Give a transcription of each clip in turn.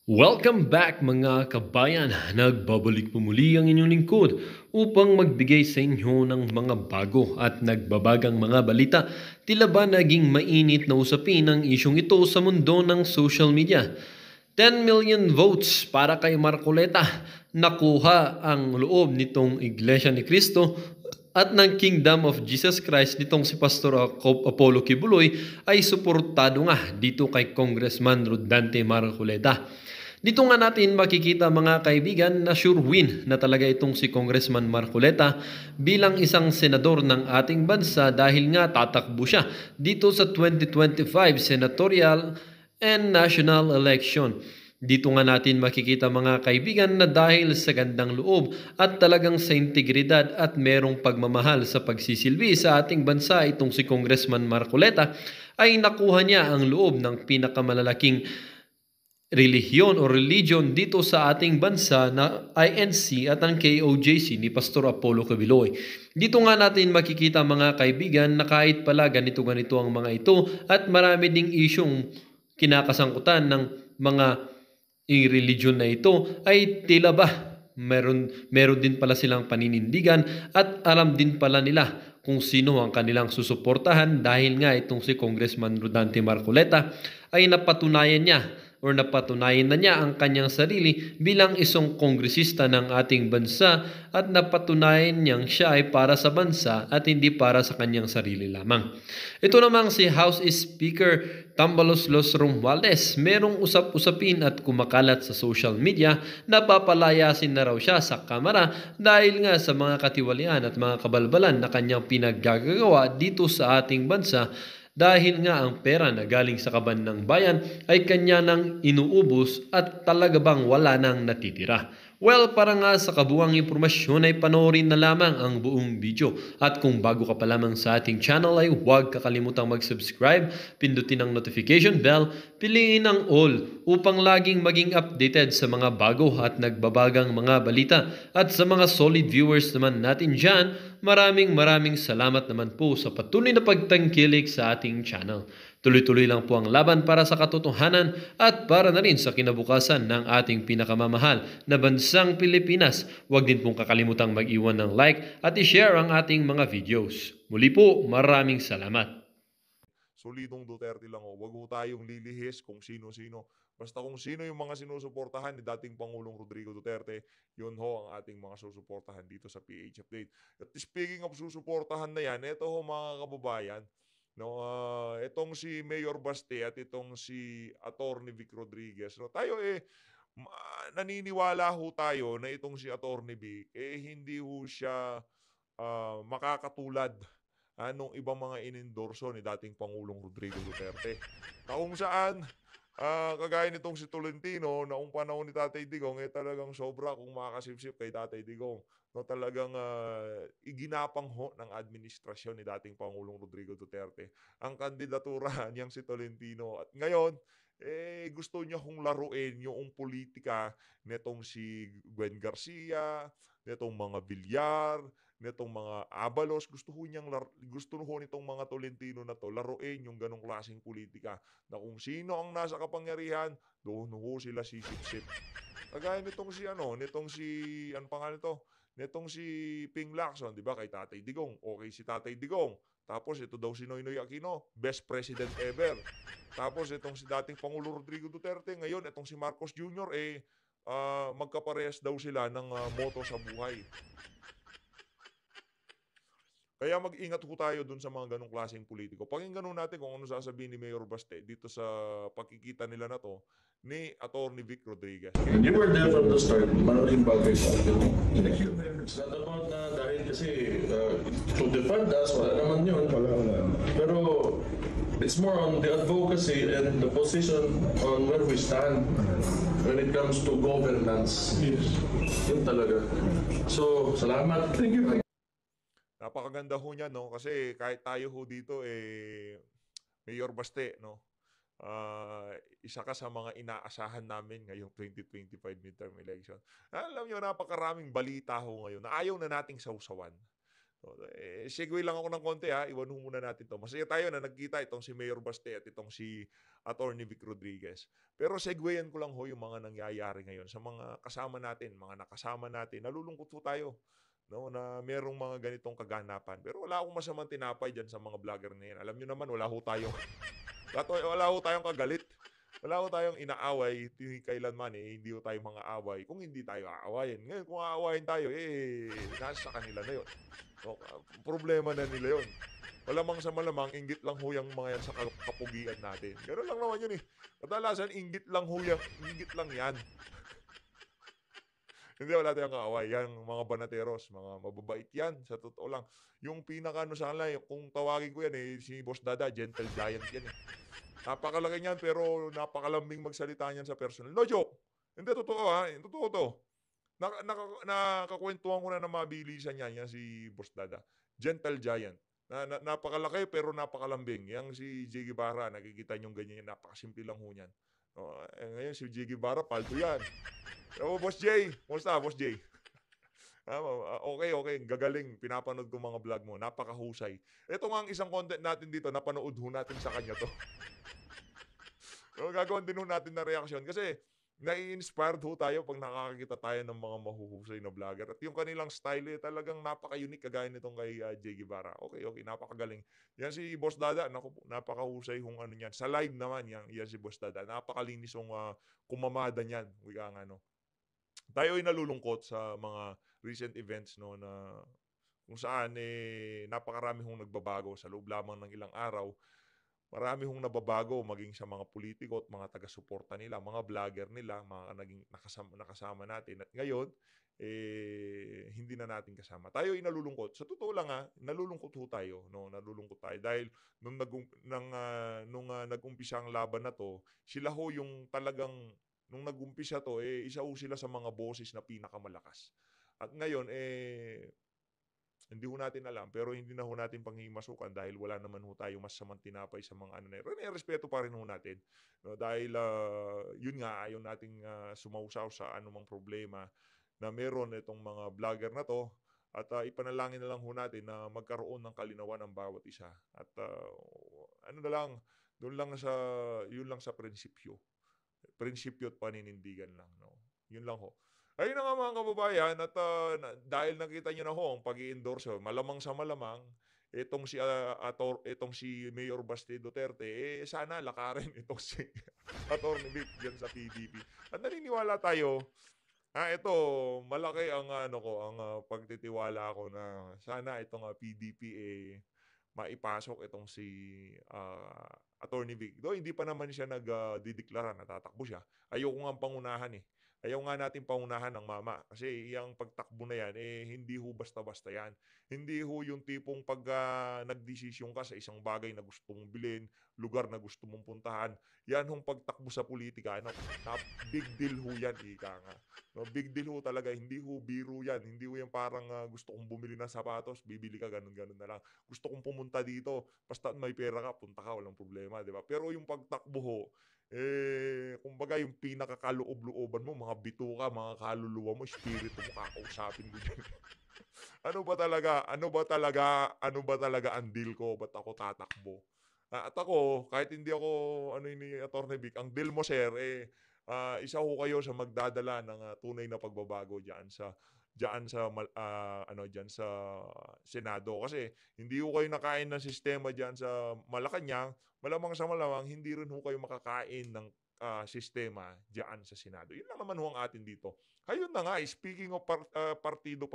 Welcome back mga kabayan! Nagbabalik po muli ang inyong lingkod upang magbigay sa inyo ng mga bago at nagbabagang mga balita. Tila ba naging mainit na usapin ang isyong ito sa mundo ng social media? 10 million votes para kay Marcoleta. Nakuha ang loob nitong Iglesia ni Cristo at ng Kingdom of Jesus Christ nitong si Pastor Apollo Kibuloy ay suportado nga dito kay Congressman Rodante Marcoleta. Dito nga natin makikita mga kaibigan na sure win na talaga itong si Congressman Marcoleta bilang isang senador ng ating bansa dahil nga tatakbo siya dito sa 2025 senatorial and national election. Dito nga natin makikita mga kaibigan na dahil sa gandang loob at talagang sa integridad at merong pagmamahal sa pagsisilbi sa ating bansa itong si Congressman Marcoleta ay nakuha niya ang loob ng pinakamalalaking relihiyon o religion dito sa ating bansa na INC at ang KOJC ni Pastor Apollo Kibuloy. Dito nga natin makikita mga kaibigan na kahit pala ganito-ganito ang mga ito at marami ding isyong kinakasangkutan ng mga religion na ito ay tila ba meron din pala silang paninindigan at alam din pala nila kung sino ang kanilang susuportahan dahil nga itong si Congressman Rodante Marcoleta ay napatunayan na niya ang kanyang sarili bilang isang kongresista ng ating bansa at napatunayan niyang siya ay para sa bansa at hindi para sa kanyang sarili lamang. Ito namang si House Speaker Tambaloslos Romualdez, merong usap-usapin at kumakalat sa social media na papalayasin na raw siya sa Kamara dahil nga sa mga katiwalian at mga kabalbalan na kanyang pinaggagawa dito sa ating bansa dahil nga ang pera na galing sa kaban ng bayan ay kanya nang inuubos at talaga bang wala nang natitira. Well, para nga sa kabuang impormasyon ay panoorin na lamang ang buong video. At kung bago ka pa lamang sa ating channel ay huwag kakalimutang mag-subscribe, pindutin ang notification bell, piliin ang all upang laging maging updated sa mga bago at nagbabagang mga balita. At sa mga solid viewers naman natin dyan, maraming salamat naman po sa patuloy na pagtangkilik sa ating channel. Tuloy-tuloy lang po ang laban para sa katotohanan at para na rin sa kinabukasan ng ating pinakamamahal na bansang Pilipinas. Huwag din pong kakalimutang mag-iwan ng like at i-share ang ating mga videos. Muli po, maraming salamat. Solidong Duterte lang ho. Wag ho tayong lilihis kung sino-sino. Basta kung sino yung mga sinusuportahan ni dating Pangulong Rodrigo Duterte, yun ho ang ating mga susuportahan dito sa PH Update. At speaking of susuportahan na yan, ito ho mga kababayan, no, itong si Mayor Baste at itong si Attorney Vic Rodriguez. No, tayo naniniwala ho tayo na itong si Attorney Vic, hindi ho siya makakatulad nung ibang mga inendorso ni dating Pangulong Rodrigo Duterte. Na kung saan, kagaya nitong si Tolentino, noong panahon ni Tatay Digong, talagang sobra kung makakasipsip kay Tatay Digong. No, talagang iginapang ho ng administrasyon ni dating Pangulong Rodrigo Duterte ang kandidatura niyang si Tolentino. At ngayon, gusto niya kong laruin yung politika nitong si Gwen Garcia, nitong mga Villar, nitong mga Abalos, gusto ho nitong mga Tolentino na to laruin yung ganong klaseng politika na kung sino ang nasa kapangyarihan, doon ho sila sisipsip. Kagaya nitong si ano pangalan to? Nitong si Ping Lacson, 'di ba? Kay Tatay Digong, okay si Tatay Digong. Tapos ito daw si Noynoy Aquino, best president ever. Tapos itong si dating Pangulo Rodrigo Duterte, ngayon itong si Marcos Jr. Magkaparehas daw sila ng motto sa buhay. Kaya mag-ingat ho tayo dun sa mga ganong klaseng politiko. Pakinggan ho natin kung ano sasabihin ni Mayor Baste dito sa pagkikita nila na to ni Attorney Vic Rodriguez. And you were there from the start, malaking bagay sa akin. It's not about na dahil kasi to defend us, wala naman yun. Wala. Pero it's more on the advocacy and the position on where we stand when it comes to governance. Yes. Yun talaga. So, salamat. Thank you. Napakaganda ho niya, no? Kasi kahit tayo ho dito, Mayor Baste, no? Isa ka sa mga inaasahan namin ngayong 2025 midterm election. Alam niyo, napakaraming balita ho ngayon na ayaw na nating sausawan. Segue lang ako ng konti ha, iwan ho muna natin 'to. Masaya tayo na nagkita itong si Mayor Baste at itong si Attorney Vic Rodriguez. Pero seguehan ko lang ho yung mga nangyayari ngayon sa mga kasama natin, mga nakasama natin. Nalulungkot ho tayo, 'no, na merong mga ganitong kaganapan. Pero wala akong masamang tinapay diyan sa mga vlogger na 'yan. Alam niyo naman wala ho tayong wala ho tayong kagalit. Wala ho tayong inaaway kailanman, hindi ho tayo mga away kung hindi tayo aawayin. Ngayon kung aawayin tayo, nasa kanila na 'yon. Problema na nila 'yon. Malamang sa malamang inggit lang ho yang mga 'yan sa kapugian natin. Gano'n lang naman 'yun, Kadalasan inggit lang ho yang inggit lang 'yan. Hindi, wala tayong kaaway. Yan, mga banateros, mga mababait yan, sa totoo lang. Yung pinaka-ano sa kanila, kung tawagin ko yan, si Boss Dada, gentle giant yan, Napakalaki niyan, pero napakalambing magsalita niyan sa personal. No joke. Hindi, totoo ha. Totoo to. Nakakwentuhan ko na na mabilisan yan si Boss Dada. Gentle giant. Napakalaki pero napakalambing. Yang si Jiggy Barra, nakikita niyong ganyan yan. Napakasimple lang ho niyan. Ngayon si Jiggy Barra, paldo yan. Boss Jay. Kumusta, Boss Jay? Okay. Gagaling. Pinapanood ko mga vlog mo. Napakahusay. Ito nga ang isang content natin dito. Napanood ho natin sa kanya to. Gagawin din ho natin na reaksyon. Kasi nai-inspired ho tayo pag nakakakita tayo ng mga mahuhusay na vlogger. At yung kanilang style talagang napaka-unique kagaya nitong kay Jay Guevara. Okay. Napakagaling. Yan si Boss Dada. Naku, napakahusay hong ano niyan. Sa live naman, yan si Boss Dada. Napakalinis hong kumamada niyan. Wika nga, no? Tayo ay nalulungkot sa mga recent events, no, na kung saan napakarami hong nagbabago sa loob lamang ng ilang araw. Marami hong nababago maging sa mga politiko at mga taga-suporta nila, mga vlogger nila, mga naging nakasama natin. At ngayon, hindi na natin kasama. Tayo ay nalulungkot. Sa totoo lang nalulungkot ho tayo, no? Nalulungkot tayo dahil nung nag-umpisa ang laban na to, sila ho yung talagang nung nag-umpisa to, isa ho sila sa mga boses na pinakamalakas. At ngayon, hindi ho natin alam, pero hindi na ho natin panghimasukan dahil wala naman ho tayo masamang tinapay sa mga ano na yun. Respeto pa rin ho natin. No? Dahil, yun nga, ayaw nating sumausaw sa anumang problema na meron itong mga vlogger na to. At ipanalangin na lang ho natin na magkaroon ng kalinawan ng bawat isa. At ano na lang, yun lang sa prinsipyo. Prinsipyo at paninindigan lang. No? Yun lang ho. Ayun na nga mga kababayan, at dahil nakita nyo na ho ang pag-i-endorse, malamang sa malamang, itong si Mayor Baste Duterte, sana lakarin itong si Attorney Vic dyan sa PDP. At naniniwala tayo, ito, malaki ang pagtitiwala ko na sana itong PDP maipasok itong si Attorney Vic. Though hindi pa naman siya nagdideklara na tatakbo siya. Ayoko nga pangunahan Ayaw nga natin pangunahan ng mama. Kasi yung pagtakbo na yan, hindi ho basta-basta yan. Hindi ho yung tipong pag nagdesisyon ka sa isang bagay na gusto mong bilhin, lugar na gusto mong puntahan, yan hong pagtakbo sa politika. Na big deal ho yan, ika nga. No, big deal ho talaga. Hindi ho biro yan. Hindi ho yan parang gusto kong bumili ng sapatos, bibili ka, ganun-ganun na lang. Gusto kong pumunta dito, basta may pera ka, punta ka, walang problema, di ba? Pero yung pagtakbo ho, kumbaga yung pinakakaloob-looban mo, mga bituka, mga kaluluwa mo, espiritu mo, kakausapin mo dyan. Ano ba talaga ang deal ko? Ba't ako tatakbo? At ako, kahit hindi ako, ni Atty. Vic, ang deal mo, sir, isa ho kayo sa magdadala ng tunay na pagbabago diyan sa Senado, kasi hindi ho kayo nakain ng sistema diyan sa Malacanang, malamang sa malamang hindi rin ho kayo makakain ng sistema diyan sa Senado. Yun lang naman ho ang atin dito. Ayun na nga, speaking of partido,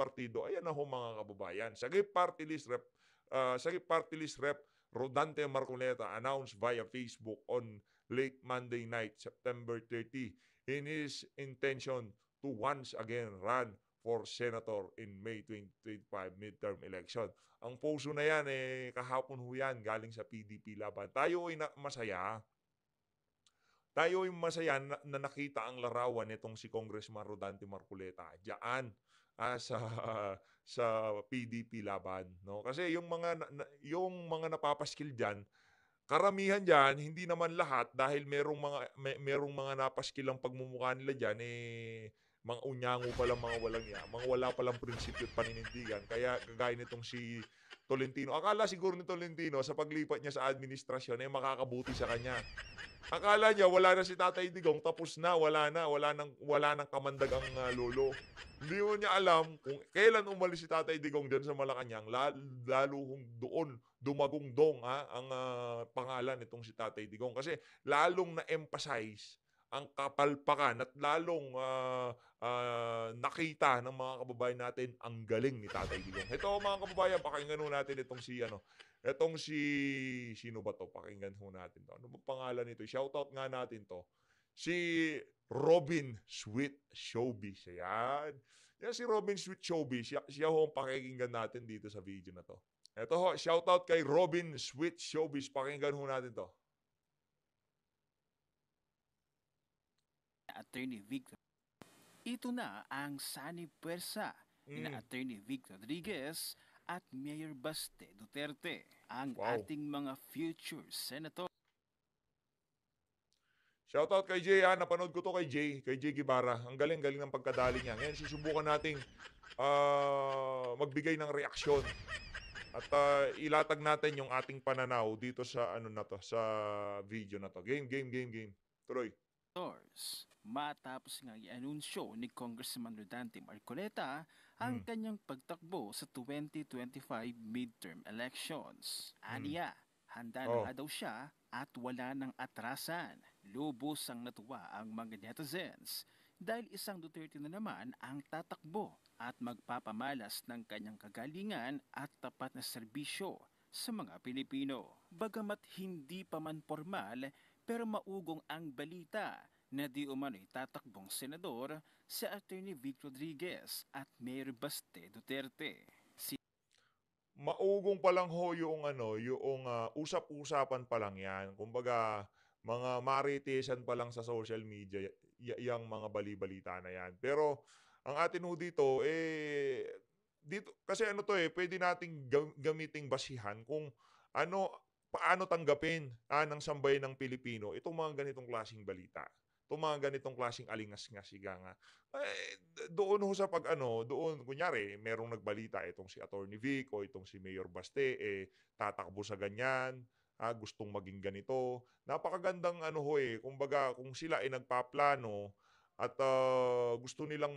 ayan na ho mga kababayan. Sagip Party List Rep Rodante Marcoleta announced via Facebook on late Monday night, September 30, in his intention to once again run for senator in May 2025 midterm election. Ang poso na yan, kahapon ho yan, galing sa PDP laban. Tayo ay masaya. Tayo ay masaya na nakita ang larawan nitong si Congressman Rodante Marcoleta diyan sa PDP laban, no? Kasi yung mga napapaskil diyan, karamihan diyan, hindi naman lahat, dahil merong mga napaskilang pagmumukha nila diyan, mga unyango palang mga walang ya, mga wala palang prinsipyo at paninindigan. Kaya kagaya nitong si Tolentino, akala siguro ni Tolentino sa paglipat niya sa administrasyon, makakabuti sa kanya. Akala niya wala na si Tatay Digong, tapos na, wala nang kamandag ang lolo. Hindi mo niya alam kung kailan umalis si Tatay Digong diyan sa Malacanang, lalo hong doon dumagungdong ang pangalan nitong si Tatay Digong kasi lalong na-emphasize ang kapalpakan at lalong nakita ng mga kababayan natin ang galing ni Tatay Digong. Ito mga kababayan, pakinggan ho natin itong si sino ba 'to? Pakinggan ho natin 'to. Ano ba pangalan nito? Shoutout nga natin 'to. Si Robin Sweet Showbiz. Ayan. Yan si Robin Sweet Showbiz. Siya ho ang pakikinggan natin dito sa video na 'to. Ito ho, shoutout kay Robin Sweet Showbiz. Pakinggan ho natin 'to. Attorney Victor. Ito na ang sanib puwersa ni Attorney Victor Rodriguez at Mayor Baste Duterte, ang Wow. ating mga future senator. Shoutout kay Jay napanood ko to kay Jay Guevara. Ang galing-galing ng pagkadali niya. Ngayon susubukan nating magbigay ng reaksyon at ilatag natin yung ating pananaw dito sa sa video na to. Game. Tuloy. Matapos nga i-anunsyo ni Congressman Rodante Marcoleta ang kanyang pagtakbo sa 2025 midterm elections. Aniya, handa na nga daw siya at wala nang atrasan. Lubos ang natuwa ang mga netizens dahil isang Duterte na naman ang tatakbo at magpapamalas ng kanyang kagalingan at tapat na serbisyo sa mga Pilipino. Bagamat hindi pa man formal, pero maugong ang balita na di umano'y tatakbong senador si Attorney Victor Rodriguez at Mayor Baste Duterte. Maugong pa lang ho yung usap-usapan pa lang yan. Kumbaga, mga maritisan pa lang sa social media yung mga bali-balita na yan. Pero ang atin ho dito dito kasi pwede nating gamiting basihan kung paano tanggapin ng sambayan ng Pilipino itong mga ganitong klaseng balita. Itong mga ganitong klaseng alingas-ngas, nga. Doon ho sa doon, kunyari, merong nagbalita itong si Attorney Vic o itong si Mayor Baste, tatakbo sa ganyan, gustong maging ganito. Napakagandang kumbaga, kung sila ay nagpaplano at gusto nilang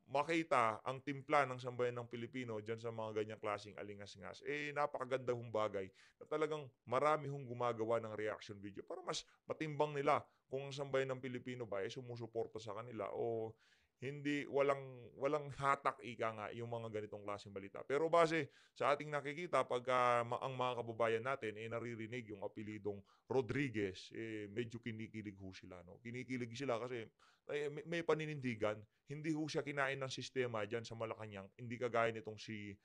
makita ang timpla ng sambayan ng Pilipino dyan sa mga ganyang klaseng alingas-ngas, napakaganda hong bagay na talagang marami hong gumagawa ng reaction video para mas matimbang nila kung ang sambayan ng Pilipino ba sumusuporta sa kanila o hindi, walang hatak nga yung mga ganitong klaseng balita. Pero base sa ating nakikita, pag ang mga kababayan natin naririnig yung apelidong Rodriguez, medyo kinikilig ho sila. No? Kinikilig sila kasi may paninindigan. Hindi ho siya kinain ng sistema dyan sa Malacanang. Hindi kagaya nitong si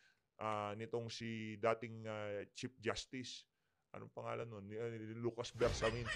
dating Chief Justice. Anong pangalan nun? Lucas Bersamin.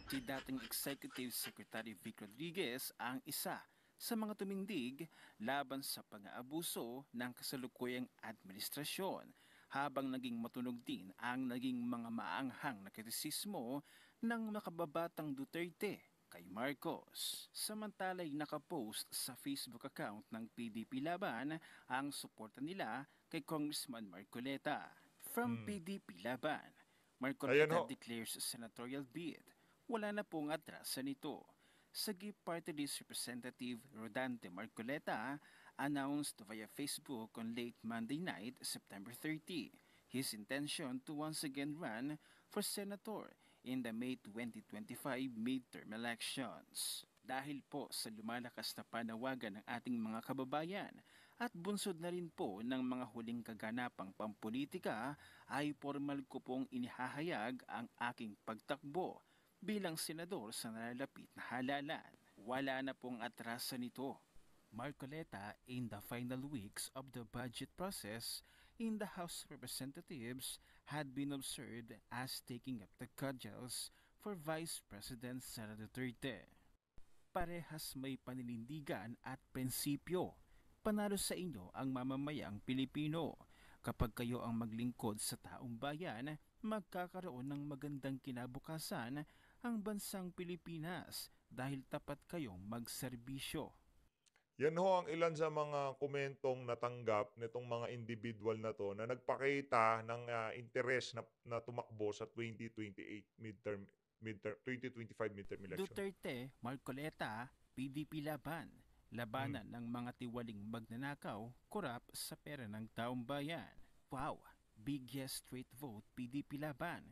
Si dating Executive Secretary Vic Rodriguez ang isa sa mga tumindig laban sa pang-aabuso ng kasalukuyang administrasyon, habang naging matunog din ang naging mga maanghang na kritisismo ng nakababatang Duterte kay Marcos. Samantala'y nakapost sa Facebook account ng PDP Laban ang suporta nila kay Congressman Marcoleta. From PDP Laban, Marcoleta declares senatorial bid. Wala na pong atrasan nito. Sagip Party List Representative Rodante Marcoleta announced via Facebook on late Monday night, September 30, his intention to once again run for senator in the May 2025 midterm elections. Dahil po sa lumalakas na panawagan ng ating mga kababayan at bunsod na rin po ng mga huling kaganapang pampolitika, ay formal ko pong inihahayag ang aking pagtakbo bilang senador sa nalalapit na halalan. Wala na pong atrasan nito. Marcoleta, in the final weeks of the budget process in the House of Representatives, had been observed as taking up the cudgels for Vice President Sara Duterte. Parehas may paninindigan at prinsipyo. Panalo sa inyo ang mamamayang Pilipino. Kapag kayo ang maglingkod sa taong bayan, magkakaroon ng magandang kinabukasan ang bansang Pilipinas dahil tapat kayong magserbisyo. Yan ho ang ilan sa mga komentong natanggap nitong mga individual na to na nagpakita ng interes na tumakbo sa 2028 midterm 2025 midterm election. Duterte, Marcoleta, PDP laban. Labanan ng mga tiwaling magnanakaw, korap sa pera ng taong bayan. Wow! Big yes straight vote, PDP laban.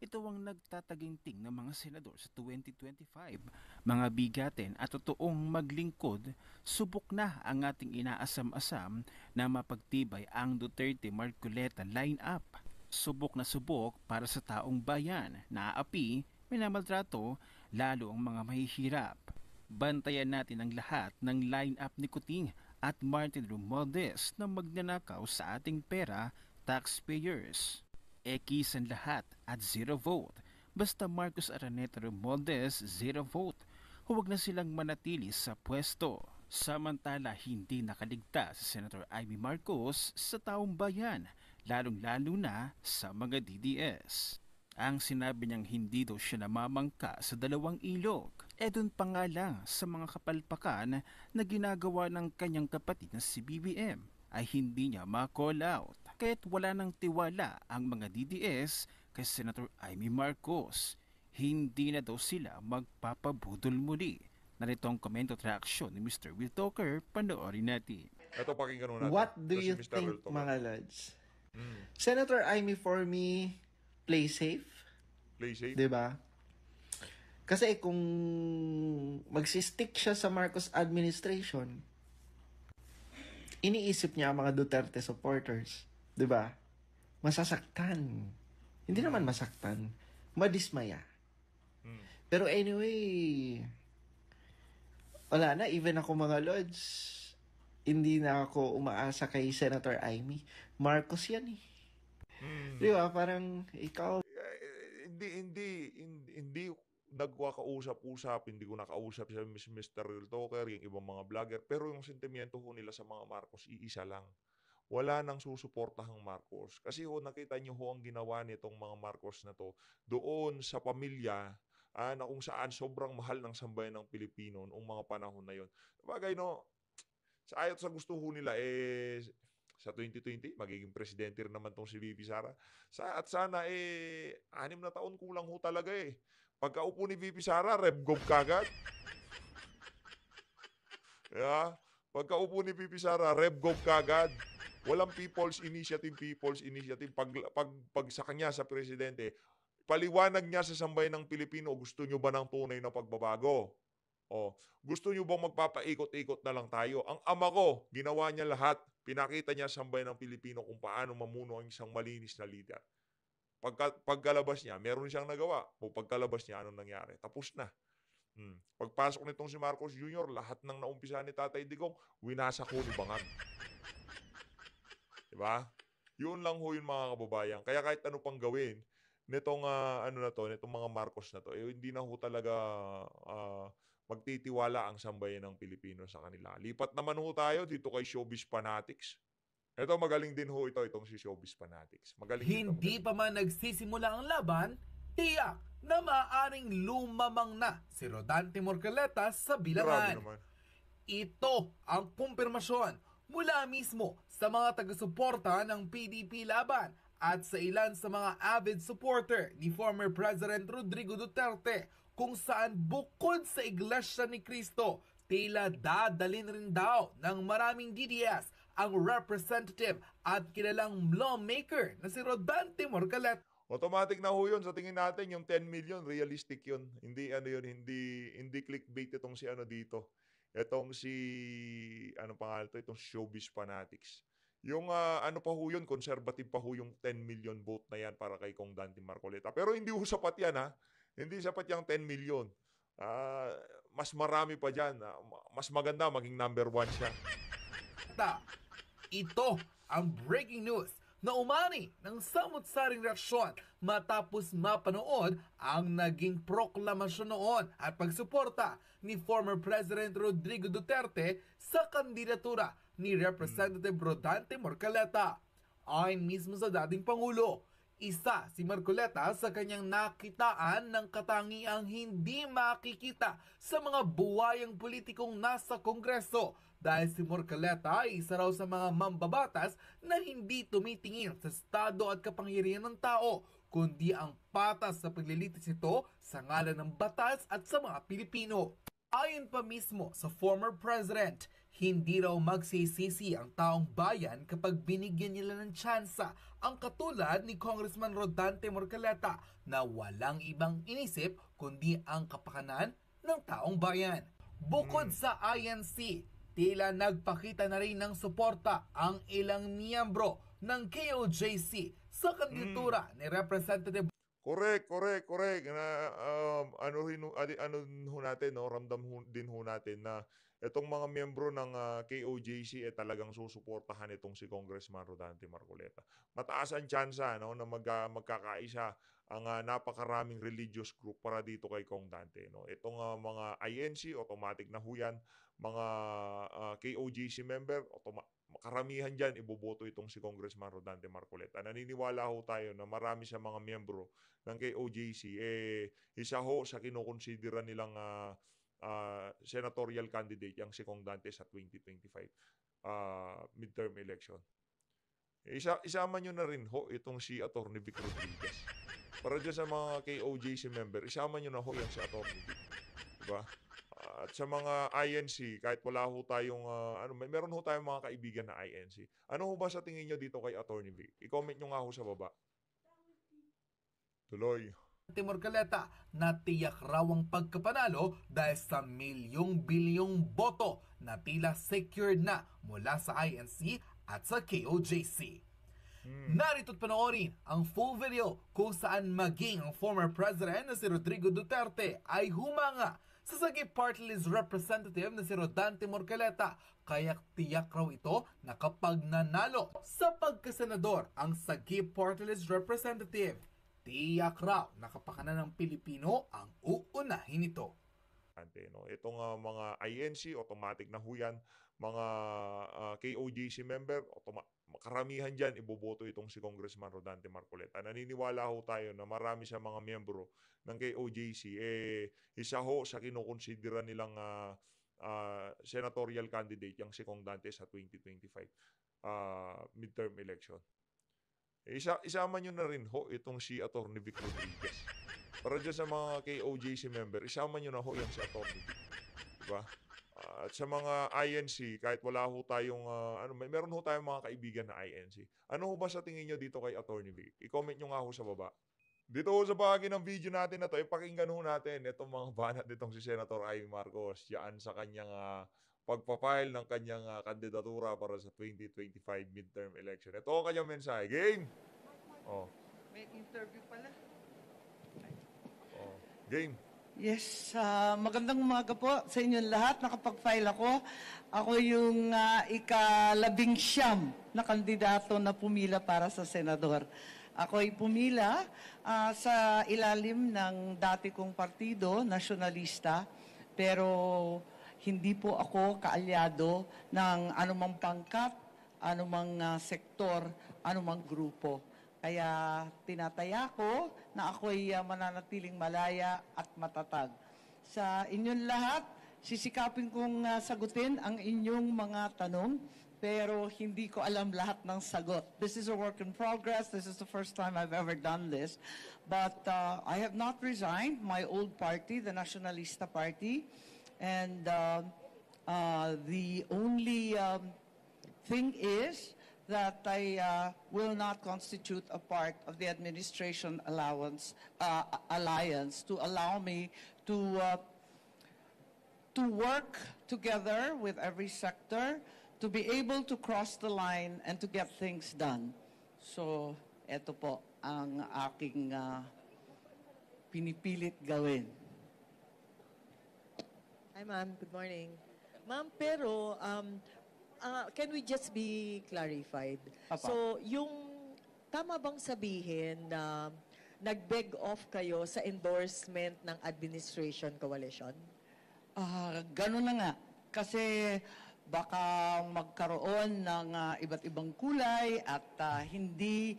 Ito ang nagtataginting ng mga senador sa 2025. Mga bigatin at totoong maglingkod, subok na ang ating inaasam-asam na mapagtibay ang Duterte-Marcoleta line-up. Subok na subok para sa taong bayan, naaapi, minamaltrato, lalo ang mga mahihirap. Bantayan natin ang lahat ng line-up ni Kuting at Martin Romualdez na magnanakaw sa ating pera, taxpayers. Ekis ang lahat at 0 vote. Basta Marcos Araneta Romualdez 0 vote. Huwag na silang manatili sa pwesto. Samantala hindi nakaligtas si Senator Amy Marcos sa taong bayan, lalong-lalo na sa mga DDS. Ang sinabi niyang hindi daw siya namamangka sa dalawang ilog, dun pa nga lang sa mga kapalpakan na ginagawa ng kanyang kapatid na si BBM ay hindi niya ma-call out. Kaya't wala nang tiwala ang mga DDS kay Senator Amy Marcos. Hindi na daw sila magpapabudol muli. Narito ang komento at reaksyon ni Mr. Will Talker, panoorin natin. Ito pakinggan natin. What do you Mr. think, Wilton. mga lads? Senator Amy, for me, play safe. Play safe. Diba? Kasi kung magsistick siya sa Marcos administration, iniisip niya ang mga Duterte supporters. Diba? Masasaktan. Hindi naman masaktan. Madismaya. Pero anyway, wala na. Even ako, mga lords, hindi na ako umaasa kay Senator Amy. Marcos yan eh. Diba? Parang ikaw. Hindi nagkakausap-usap, hindi ko nakausap si Mr. Real Talker, yung ibang mga vlogger, pero yung sentimiento ho nila sa mga Marcos, iisa lang. Wala nang susuportahang Marcos. Kasi ho, nakita nyo ho ang ginawa nitong mga Marcos na to doon sa pamilya na kung saan sobrang mahal ng sambayan ng Pilipino noong mga panahon na yon. Bagay no, sa ayot sa gusto ho nila, sa 2020, magiging presidente rin naman tong si VP Sara. At sana 6 na taon kulang ho talaga eh. Pagkaupo ni VP Sara, revgov kagad. Yeah. Pagkaupo ni VP Sara, revgov kagad. Walang people's initiative. Pag sa kanya, sa presidente, paliwanag niya sa sambayan ng Pilipino, gusto nyo ba ng tunay na pagbabago? O, gusto nyo bang magpapaikot-ikot na lang tayo? Ang ama ko, ginawa niya lahat. Pinakita niya sa sambayan ng Pilipino kung paano mamuno ang isang malinis na leader. Pagkalabas niya, meron siyang nagawa. O pagkalabas niya, anong nangyari? Tapos na. Pagpasok nitong si Marcos Jr., lahat ng naumpisa ni Tatay Digong, winasa ko ni Bangag. Diba? Yun lang ho yun, mga kababayan. Kaya kahit ano pang gawin, nitong nitong mga Marcos na to, hindi na ho talaga magtitiwala ang sambayan ng Pilipino sa kanila. Lipat naman ho tayo dito kay Showbiz Fanatics. Ito, magaling din ho itong si Showbiz Fanatics. Magaling Hindi pa man nagsisimula ang laban, tiyak na maaaring lumamang na si Rodante Marcoleta sa bilangan. Ito ang kumpirmasyon mula mismo sa mga taga-suporta ng PDP laban at sa ilan sa mga avid supporter ni former President Rodrigo Duterte, kung saan bukod sa Iglesia ni Cristo, tila dadalin rin daw ng maraming DDS ang representative at kilalang lawmaker na si Rodante Marcoleta. Automatic na ho yun. Sa tingin natin, yung 10 million, realistic yun. Hindi clickbait itong si dito. Itong si, itong Showbiz Fanatics. Yung pa ho yun, conservative pa ho yung 10 million vote na yan para kay Kong Dante Marcoleta. Pero hindi ho sapat yan, ha? Hindi sapat yung 10 million. Mas marami pa dyan. Mas maganda maging number 1 siya. Ito ang breaking news na umani ng samut-saring reaksyon matapos mapanood ang naging proklamasyon noon at pagsuporta ni former President Rodrigo Duterte sa kandidatura ni Representative Rodante Marcoleta. Ayon mismo sa dating Pangulo, Isa si Marcoleta sa kanyang nakitaan ng katangiang hindi makikita sa mga buwayang politikong nasa Kongreso dahil si Marcoleta ay isa raw sa mga mambabatas na hindi tumitingin sa estado at kapangyarihan ng tao, kundi ang patas sa paglilitis nito sa ngalan ng batas at sa mga Pilipino. Ayon pa mismo sa former president, hindi raw magsisisi ang taong bayan kapag binigyan nila ng tsansa, ang katulad ni Congressman Rodante Marcoleta na walang ibang inisip kundi ang kapakanan ng taong bayan. Bukod sa INC, tila nagpakita na rin ng suporta ang ilang miyembro ng KOJC sa kandidatura ni Representative Correct. Na, ano ho natin, no? Din ho natin na itong mga miyembro ng KOJC talagang susuportahan itong si Congressman Rodante Marcoleta. Mataas ang tsansa, no, na magkakaisa ang napakaraming religious group para dito kay Kong Dante. No? Itong mga INC, automatic na ho yan. Mga KOJC member, karamihan dyan, iboboto itong si Congressman Rodante Marcoleta. Naniniwala ho tayo na marami sa mga miyembro ng KOJC, isa ho sa kinukonsidera nilang senatorial candidate yang si Kong Dante sa 2025 midterm election. Isama nyo na rin ho itong si Atty. Vic Rodriguez. Para dyan sa mga KOJC member, isama nyo na ho yan si Atty. Vic. Diba? At sa mga INC, kahit wala ho tayong, meron ho tayong mga kaibigan na INC. Ano ho ba sa tingin nyo dito kay Atty. Vic? I-comment nyo nga ho sa baba. Tuloy. Marcoleta na tiyak raw ang pagkapanalo dahil sa milyong-bilyong boto na tila secured na mula sa INC at sa KOJC. Narito't panoorin ang full video kung saan maging ang former president na si Rodrigo Duterte ay humanga sa Sagip Party List representative na si Rodante Marcoleta, kaya tiyak raw ito na kapag nanalo sa pagkasenador ang Sagip Party List representative, tiyak raw na kapakanan ng Pilipino ang uunahin nito. No? Itong mga INC, automatic na ho yan. Mga KOJC member, karamihan dyan, iboboto itong si Congressman Rodante Marcoleta. Naniniwala ho tayo na marami sa mga miyembro ng KOJC, isa ho sa kinukonsidera nilang senatorial candidate yang si Kong Dante sa 2025 midterm election. Isama nyo na rin ho itong si Atty. Vic Rodriguez. Para dyan sa mga KOJC member, isama nyo na ho yan si Atty. Vic. Diba? At sa mga INC, kahit wala ho tayong, meron ho tayong mga kaibigan na INC. Ano ho ba sa tingin nyo dito kay Atty. Vic? I-comment nyo nga ho sa baba. Dito ho sa bahagi ng video natin na to, ipakinggan ho natin itong mga banat nitong si Senator Amy Marcos diyan sa kanyang pagpapile ng kanyang kandidatura para sa 2025 midterm election. Ito ang kanyang mensahe. Game! Oh. May interview pala. Oh. Game! Yes, magandang umaga po sa inyong lahat. Nakapag-file ako. Ako yung ika-19 na kandidato na pumila para sa senador. Ako ay pumila sa ilalim ng dati kong partido, nasyonalista, pero hindi po ako kaalyado ng anumang pangkat, anumang sektor, anumang grupo. Kaya tinataya ko na ako'y mananatiling malaya at matatag. Sa inyong lahat, sisikapin kong sagutin ang inyong mga tanong, pero hindi ko alam lahat ng sagot. This is a work in progress. This is the first time I've ever done this. But I have not resigned my old party, the Nationalista Party. And the only thing is that I will not constitute a part of the administration alliance to allow me to work together with every sector to be able to cross the line and to get things done. So, eto po ang aking pinipilit gawin. Hi, ma'am. Good morning. Ma'am, pero can we just be clarified? Papa. So, yung tama bang sabihin na nag-beg off kayo sa endorsement ng administration coalition? Ganun na nga. Kasi baka magkaroon ng iba't ibang kulay at hindi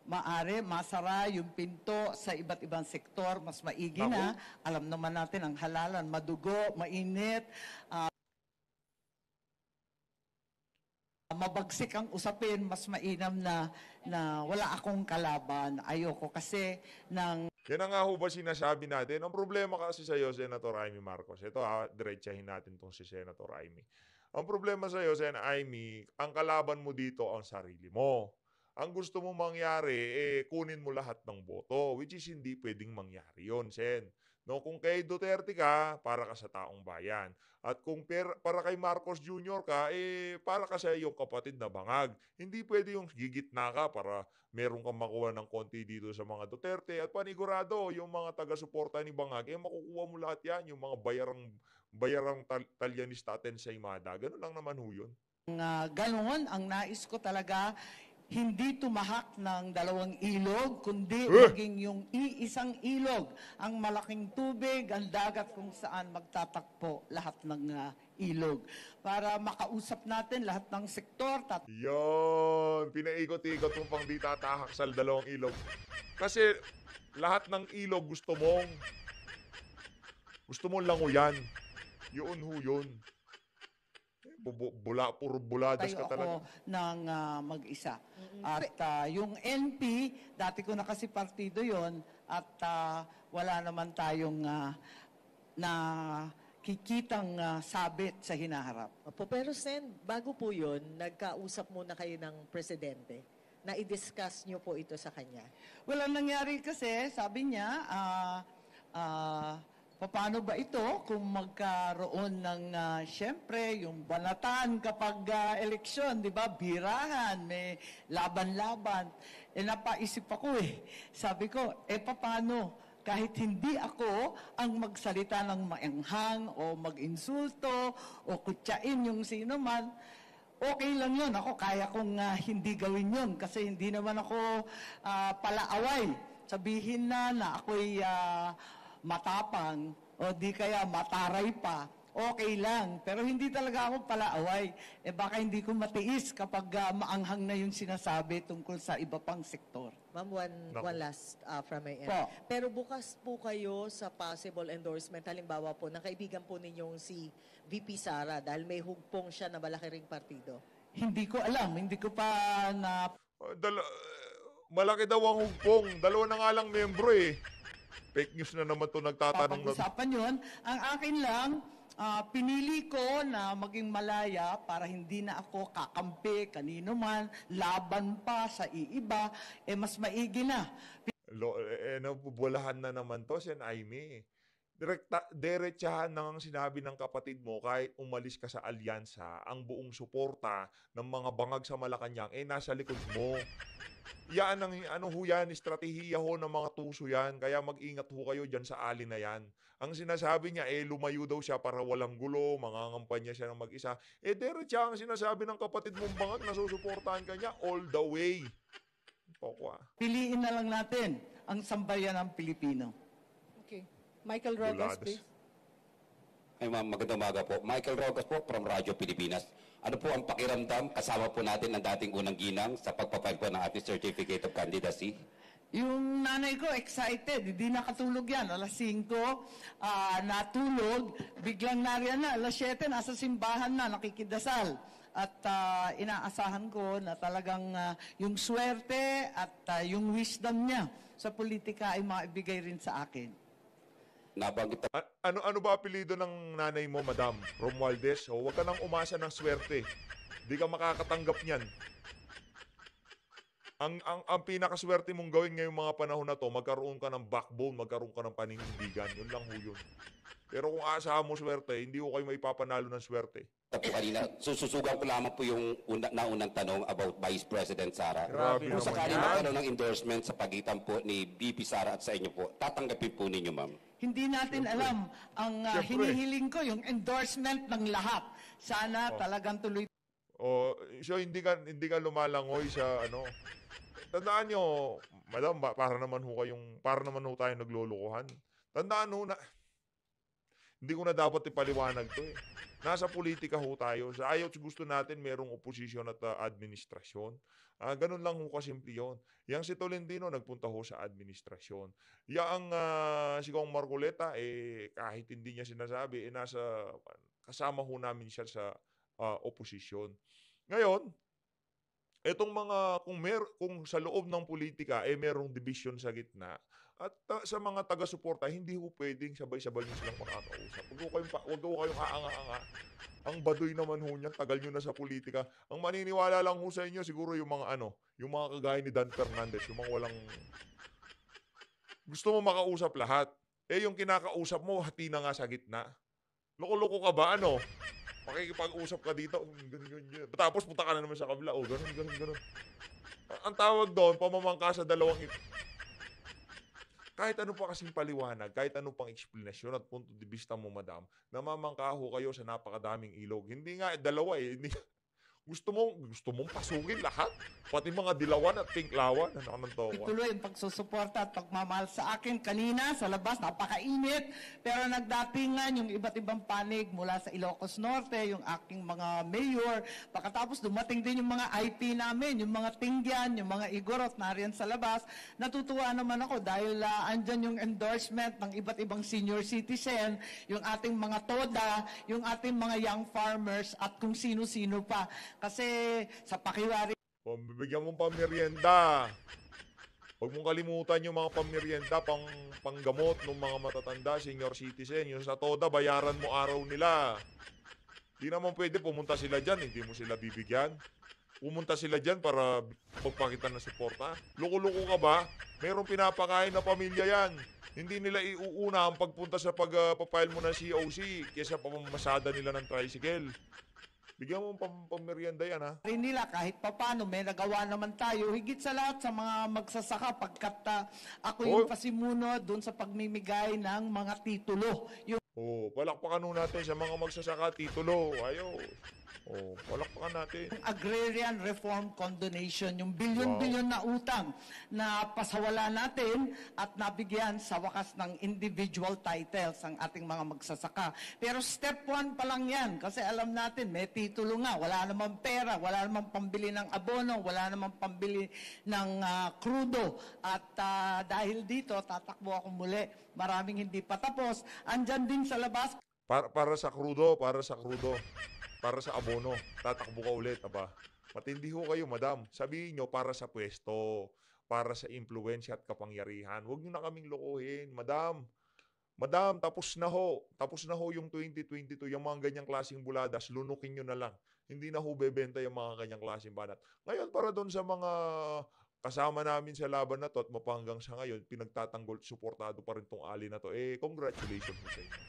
maari masara yung pinto sa iba't ibang sektor, mas maigi na. Alam naman natin ang halalan, madugo, mainit, mabagsik ang usapin, mas mainam na wala akong kalaban. Ayoko kasi ng Yan ang nga ho ba sinasabi natin? Ang problema kasi sa iyo, Senator Amy Marcos, ito diretsahin natin tong si Senator Amy. Ang problema sa iyo, Sen Amy, ang kalaban mo dito ang sarili mo. Ang gusto mo mangyari, kunin mo lahat ng boto, which is hindi pwedeng mangyari yon, Sen. No, kung kay Duterte ka, para ka sa taong bayan. At kung para kay Marcos Jr. ka, para ka sa iyong kapatid na bangag. Hindi pwede yung gigitna ka para meron kang makuha ng konti dito sa mga Duterte. At panigurado, yung mga taga-suporta ni bangag, makukuha mo lahat yan. Yung mga bayarang talyanista atin sa Imada. Ganun lang naman ho yun. ganoon, ang nais ko talaga, hindi tumahak ng dalawang ilog, kundi maging yung iisang ilog, ang malaking tubig, ang dagat kung saan magtatakpo lahat ng ilog. Para makausap natin lahat ng sektor. Yon, pinaikot-ikot mo pang di tatahak sa dalawang ilog. Kasi lahat ng ilog gusto mong languyan. Yun ho yun. Puro buladas ka talaga. Tayo ako ng mag-isa. At yung NP, dati ko na kasi partido yon at wala naman tayong nakikitang sabit sa hinaharap. Opo, pero Sen, bago po yun, nagkausap muna kayo ng presidente na i-discuss nyo po ito sa kanya. Wala nangyari kasi, sabi niya, paano ba ito kung magkaroon ng, siyempre, yung banatan kapag eleksyon, di ba? Birahan, may laban-laban. Napaisip ako Sabi ko, paano? Kahit hindi ako ang magsalita ng maanghang o mag-insulto o kutsain yung sino man, okay lang yun. Ako, kaya kong hindi gawin yun kasi hindi naman ako palaaway. Sabihin na ako'y matapang o di kaya mataray pa, okay lang. Pero hindi talaga ako palaaway. Baka hindi ko matiis kapag maanghang na yung sinasabi tungkol sa iba pang sektor. Ma'am, one last from my end. Po. Pero bukas po kayo sa possible endorsement, halimbawa po, ng kaibigan po ninyong si VP Sara dahil may hugpong siya na malaki ring partido. Hindi ko alam. Hindi ko pa na... Malaki daw ang hugpong. Dalawa na nga lang membro Fake news na naman to nagtatanong. Papag-usapan yun. Ang akin lang, pinili ko na maging malaya para hindi na ako kakampi kanino man, laban pa sa iiba, mas maigi na. Nabubulahan na naman to, Sen Aimee. Diretsahan nang sinabi ng kapatid mo kahit umalis ka sa alyansa, ang buong suporta ng mga bangag sa Malacanang nasa likod mo. Yan ang estratehiya ho ng mga tuso yan. Kaya mag-ingat ho kayo dyan sa ali na yan. Ang sinasabi niya, lumayo daw siya para walang gulo, mangangampanya siya ng mag-isa. Diretsa ang sinasabi ng kapatid mong bangag, nasusuportahan ka niya all the way. Piliin na lang natin ang sambayan ng Pilipino. Okay. Michael Rogas, please. Ay ma'am, magandang umaga po. Michael Rogas po from Radyo Pilipinas. Ano po ang pakiramdam? Kasama po natin ang dating unang ginang sa pagpapile po ng ating Certificate of Candidacy. Yung nanay ko, excited. Hindi nakatulog yan. Alas 5, natulog. Biglang nariyan na. Alas 7, nasa simbahan na, nakikidasal. At inaasahan ko na talagang yung swerte at yung wisdom niya sa politika ay maibigay rin sa akin. Nabanggit Ano ba apelido ng nanay mo, Madam? Romualdez? Huwag ka nang umasa ng swerte. Hindi ka makakatanggap niyan. Ang pinakaswerte mong gawin ngayong mga panahon na to, magkaroon ka ng backbone, magkaroon ka ng panindigan. Yun lang ho yun. Pero kung aasahan mo swerte, hindi ko kayo maipapanalo ng swerte. kanina, sususugan ko lamang po yung naunang tanong about Vice President Sara. Grabe Kung naman sakali yan. magkaroon ng endorsement sa pagitan po ni VP Sara at sa inyo po, tatanggapin po ninyo, ma'am. Hindi natin alam. Ang hinihiling ko, yung endorsement ng lahat. Sana talagang tuloy. So hindi ka lumalangoy sa ano. Tandaan nyo, Madam, para naman ho tayo naglulukuhan. Tandaan ho na, hindi ko na dapat ipaliwanag to Nasa politika ho tayo. Sa ayaw gusto natin merong oposisyon at administrasyon. Ganun lang ho kasimple yun. Yang si Tolentino nagpunta ho sa administrasyon. Yang si Kong Marcoleta, kahit hindi niya sinasabi, kasama ho namin siya sa oposisyon. Ngayon, etong mga, kung sa loob ng politika, merong division sa gitna, at sa mga taga-suporta, hindi ho pwedeng sabay-sabay nyo silang makakausap. Huwag ho kayong aanga-anga. Ang baduy naman ho niyan, tagal nyo na sa politika. Ang maniniwala lang ho sa inyo, siguro yung mga yung mga kagaya ni Dan Fernandez, yung mga walang... Gusto mo makausap lahat. Yung kinakausap mo, hati na nga sa gitna. Loko-loko ka ba, Makikipag-usap ka dito, ganun. Tapos punta ka na naman sa kabila, ganun. Ang tawag doon, pamamangka sa dalawang kahit ano pa kasing paliwanag, kahit ano pang eksplanasyon at punto de vista mo, madam, namamangkaho kayo sa napakadaming ilog. Hindi nga, dalawa Gusto mong pasukin lahat? Pati mga dilawan at pinklawan. Ituloy ang pagsusuporta at pagmamahal sa akin. Kanina, sa labas, napakainit. Pero nagdatingan yung iba't ibang panig mula sa Ilocos Norte, yung aking mga mayor. Pagkatapos dumating din yung mga IP namin, yung mga Tingyan, yung mga Igorot nariyan sa labas. Natutuwa naman ako dahil andyan yung endorsement ng iba't ibang senior citizen, yung ating mga TODA, yung ating mga young farmers, at kung sino-sino pa. Kasi sa pakiwari... Bibigyan mong pamerienda. Huwag mong kalimutan yung mga pamerienda, panggamot ng mga matatanda, senior citizen. Yung sa TODA, bayaran mo araw nila. Di naman pwede pumunta sila dyan, hindi mo sila bibigyan. Pumunta sila dyan para magpakita ng suporta. Loko-loko ka ba? Merong pinapakain na pamilya yan. Hindi nila iuuna ang pagpunta sa pagpapile mo ng COC kaysa pamamasada nila ng tricycle. Bigyan mo pamerienda yan, ha? Rin nila kahit papano may nagawa naman tayo higit sa lahat sa mga magsasaka pagkat ako yung pasimuno doon sa pagmimigay ng mga titulo. Palakpakan natin sa mga magsasaka titulo. Palakpakan natin. Agrarian Reform Condonation, yung bilyon-bilyon na utang na pasawala natin at nabigyan sa wakas ng individual titles ang ating mga magsasaka. Pero step 1 pa lang yan kasi alam natin may titulo nga, wala namang pera, wala namang pambili ng abono, wala namang pambili ng krudo. At dahil dito, tatakbo ako muli. Maraming hindi pa tapos. Andyan din sa labas. Para sa krudo. Para sa abono, tatakbo ka ulit, Matindi ho kayo, madam. Sabihin nyo, para sa pwesto, para sa impluwensya at kapangyarihan. Huwag nyo na kaming lokohin, madam. Madam, tapos na ho. Tapos na ho yung 2022, yung mga ganyang klaseng buladas, lunukin nyo na lang. Hindi na ho bebenta yung mga ganyang klaseng banat. Ngayon, para doon sa mga kasama namin sa laban na to at mapanggang sa ngayon, pinagtatanggol, suportado pa rin tong ali na to. Congratulations po sa inyo.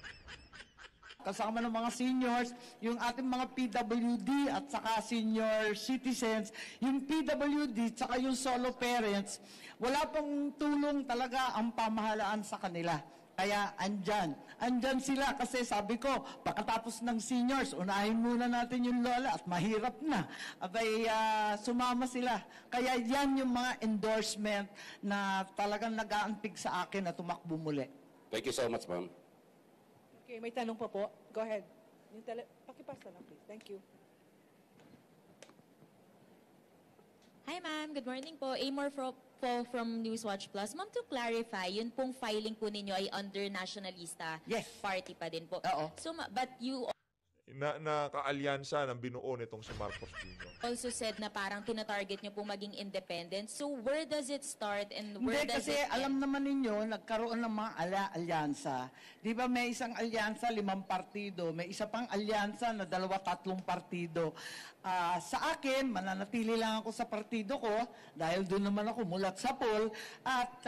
Kasama ng mga seniors, yung ating mga PWD at saka senior citizens, yung PWD at saka yung solo parents, wala pong tulong talaga ang pamahalaan sa kanila. Kaya andyan sila kasi sabi ko, pagkatapos ng seniors, unahin muna natin yung lola at mahirap na. Sumama sila. Kaya yan yung mga endorsement na talagang nag-aanpig sa akin na tumakbo muli. Thank you so much, ma'am. Okay, may tanong pa po. Go ahead. Pakipasta lang, please. Thank you. Hi, ma'am. Good morning po. Amor from Newswatch Plus. Ma'am, to clarify, yun pong filing po ninyo ay under Nationalista Party pa din po. Oo. So, but you na kaalyansa ng binuo nitong si Marcos Jr. also said na parang tinatarget nyo pong maging independent. So, where does it start and where does kasi it end? alam naman ninyo, nagkaroon ng mga alyansa. Di ba may isang alyansa, 5 partido. May isa pang alyansa na 2-3 partido. Sa akin, mananatili lang ako sa partido ko dahil doon naman ako mulat sa poll at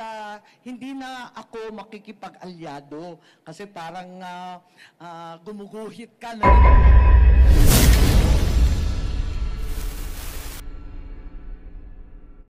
hindi na ako makikipag-alyado kasi parang gumuguhit ka na